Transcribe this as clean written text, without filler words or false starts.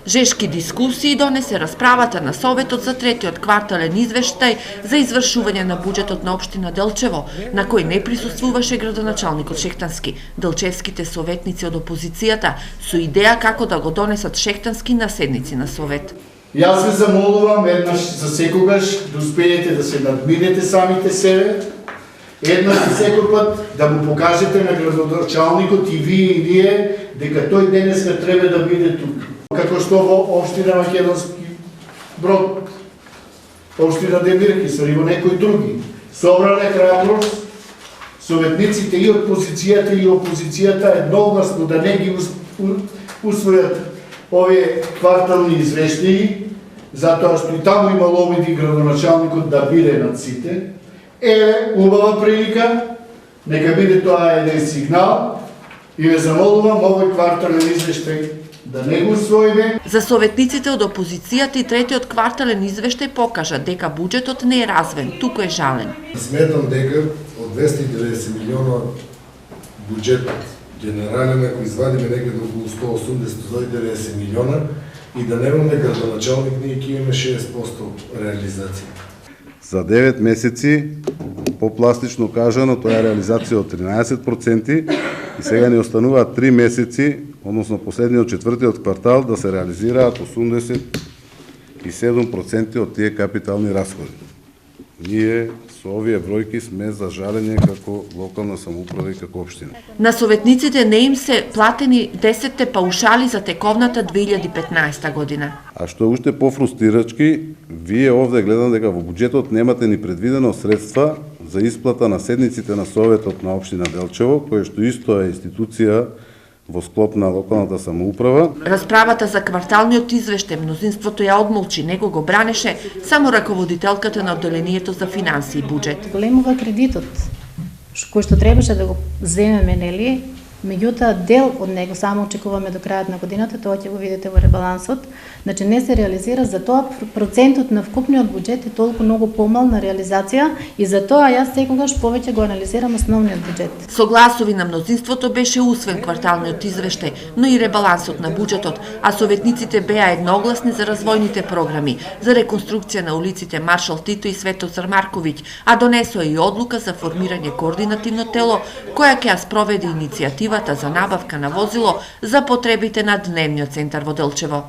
Жешки дискусии донесе расправата на Советот за третиот квартален извештај за извршување на буџетот на општина Делчево, на кој не присуствуваше градоначалникот Шехтански. Делчевските советници од опозицијата со идеја како да го донесат Шехтански на седници на Совет. Јас ве замолувам еднаш за секогаш да успеете да се надминете самите себе, еднаш за секој пат да му покажете на градоначалникот и вие дека тој денеска треба да биде тук. Како што во општина Македонски Брод, општина Демирки, и во некои други, собрале храброст, советниците и од позицијата и опозицијата едногласно да не ги усвојат овие квартални извештаи, затоа што и таму имало обиди градоначалникот да биде над сите. Убава прилика, нека биде тоа еден сигнал и ве замолувам овој квартален извештај да не го усвоиме. За советниците од опозицијата и третиот квартален извештај покажа дека буџетот не е развен, туку е жален. Сметам дека од 290 милиона буџетот генерален, ако извадиме некаде околу 180-190 милиона и да немаме градоначалник, ние ќе имаме 60% реализација. За 9 месеци, попластично кажано, тоа е реализација од 13% и сега ни остануваат 3 месеци, односно последниот четвртиот квартал, да се реализираат 87% од тие капитални расходи. Ние со овие бројки сме за жалење како локална самоуправа и како општина. На советниците не им се платени 10 паушали за тековната 2015 година. А што е уште пофрустирачки, вие овде гледам дека во буџетот немате ни предвидено средства за исплата на седниците на Советот на општина Делчево, кој што исто е институција во склоп на локалната самоуправа. Расправата за кварталниот извештај мнозинството ја одмолчи, него го бранеше само раководителката на одделението за финансии и буџет. Големува кредитот, кој што требаше да го земеме, нели? Меѓутоа, дел од него само очекуваме до крајот на годината, тоа ќе го видите во ребалансот. Значи не се реализира, затоа процентот на вкупниот буџет е толку многу помал на реализација и затоа јас секогаш повеќе го анализирам основниот буџет. Со гласови на мнозинството беше усвоен кварталниот извештај, но и ребалансот на буџетот, а советниците беа едногласни за развојните програми, за реконструкција на улиците Маршал Тито и Светозар Марковиќ, а донесоа и одлука за формирање координативно тело која ќе ја спроведе иницијативата за набавка на возило за потребите на дневниот центар во Делчево.